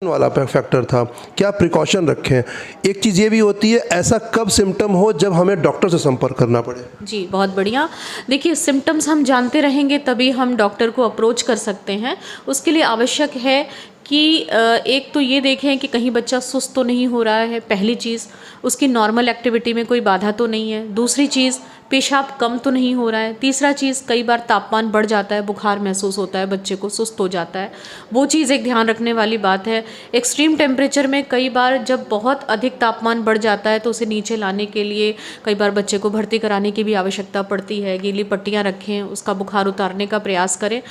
वाला फैक्टर था, क्या प्रिकॉशन रखें। एक चीज़ ये भी होती है, ऐसा कब सिम्टम हो जब हमें डॉक्टर से संपर्क करना पड़े। जी, बहुत बढ़िया। देखिए, सिम्टम्स हम जानते रहेंगे तभी हम डॉक्टर को अप्रोच कर सकते हैं। उसके लिए आवश्यक है कि एक तो ये देखें कि कहीं बच्चा सुस्त तो नहीं हो रहा है, पहली चीज़। उसकी नॉर्मल एक्टिविटी में कोई बाधा तो नहीं है। दूसरी चीज़, पेशाब कम तो नहीं हो रहा है। तीसरा चीज़, कई बार तापमान बढ़ जाता है, बुखार महसूस होता है, बच्चे को सुस्त हो जाता है, वो चीज़ एक ध्यान रखने वाली बात है। एक्सट्रीम टेम्परेचर में कई बार जब बहुत अधिक तापमान बढ़ जाता है तो उसे नीचे लाने के लिए कई बार बच्चे को भर्ती कराने की भी आवश्यकता पड़ती है। गीली पट्टियाँ रखें, उसका बुखार उतारने का प्रयास करें।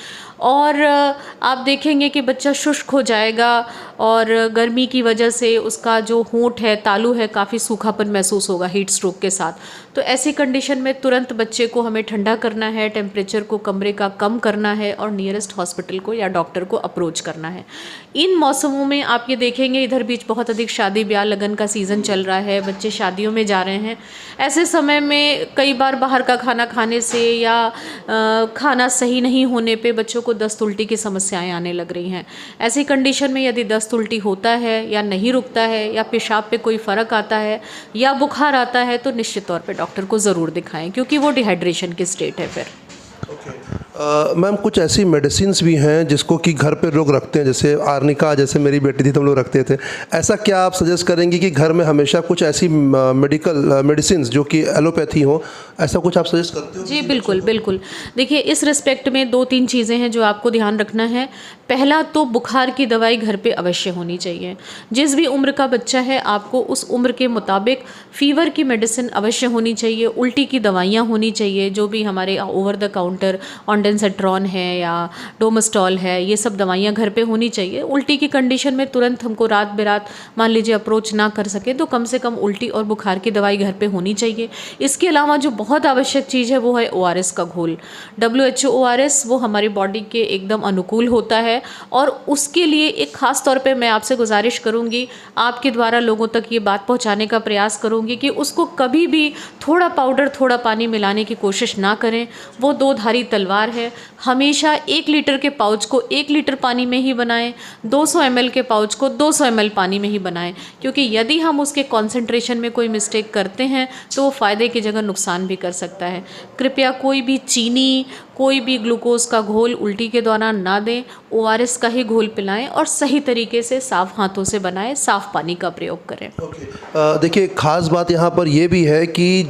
और आप देखेंगे कि बच्चा शुष्क हो जाएगा और गर्मी की वजह से उसका जो होंठ है, तालू है, काफ़ी सूखापन महसूस होगा हीट स्ट्रोक के साथ। तो ऐसी कंडीशन में तुरंत बच्चे को हमें ठंडा करना है, टेम्परेचर को कमरे का कम करना है और नियरेस्ट हॉस्पिटल को या डॉक्टर को अप्रोच करना है। इन मौसमों में आप ये देखेंगे, इधर बीच बहुत अधिक शादी ब्याह लगन का सीज़न चल रहा है, बच्चे शादियों में जा रहे हैं। ऐसे समय में कई बार बाहर का खाना खाने से या खाना सही नहीं होने पे बच्चों को दस्त उल्टी की समस्याएं आने लग रही हैं। ऐसी कंडीशन में यदि दस्त उल्टी होता है या नहीं रुकता है या पेशाब पे कोई फ़र्क आता है या बुखार आता है तो निश्चित तौर पे डॉक्टर को ज़रूर दिखाएं, क्योंकि वो डिहाइड्रेशन की स्टेट है फिर। मैम, कुछ ऐसी मेडिसिन्स भी हैं जिसको कि घर पे लोग रखते हैं, जैसे आर्निका, जैसे मेरी बेटी थी तो हम लोग रखते थे। ऐसा क्या आप सजेस्ट करेंगे कि घर में हमेशा कुछ ऐसी मेडिसिन्स जो कि एलोपैथी हो, ऐसा कुछ आप सजेस्ट करते हो? जी बिल्कुल, बिल्कुल। देखिए, इस रिस्पेक्ट में 2-3 चीज़ें हैं जो आपको ध्यान रखना है। पहला तो बुखार की दवाई घर पे अवश्य होनी चाहिए। जिस भी उम्र का बच्चा है, आपको उस उम्र के मुताबिक फ़ीवर की मेडिसिन अवश्य होनी चाहिए, उल्टी की दवाइयाँ होनी चाहिए, जो भी हमारे ओवर द काउंटर ऑन्डेंसेट्रॉन है या डोमेस्टॉल है, ये सब दवाइयाँ घर पे होनी चाहिए। उल्टी की कंडीशन में तुरंत हमको रात बेरात मान लीजिए अप्रोच ना कर सके तो कम से कम उल्टी और बुखार की दवाई घर पे होनी चाहिए। इसके अलावा जो बहुत आवश्यक चीज़ है वो है ORS का घोल। WHO ORS वो हमारी बॉडी के एकदम अनुकूल होता है और उसके लिए एक ख़ास तौर पे मैं आपसे गुजारिश करूँगी, आपके द्वारा लोगों तक ये बात पहुँचाने का प्रयास करूँगी कि उसको कभी भी थोड़ा पाउडर थोड़ा पानी मिलाने की कोशिश ना करें। वो दो धारी तलवार है। हमेशा 1 लीटर के पाउच को 1 लीटर पानी में ही बनाएं, 200 ml के पाउच को 200 ml पानी में ही बनाएं, क्योंकि यदि हम उसके कॉन्सेंट्रेशन में कोई मिस्टेक करते हैं तो वो फ़ायदे की जगह नुकसान भी कर सकता है। कृपया कोई भी चीनी, कोई भी ग्लूकोज का घोल उल्टी के दौरान ना दें। ORS का ही घोल पिलाएं और सही तरीके से साफ़ हाथों से बनाएं, साफ़ पानी का प्रयोग करें। देखिए, खास बात यहाँ पर ये भी है कि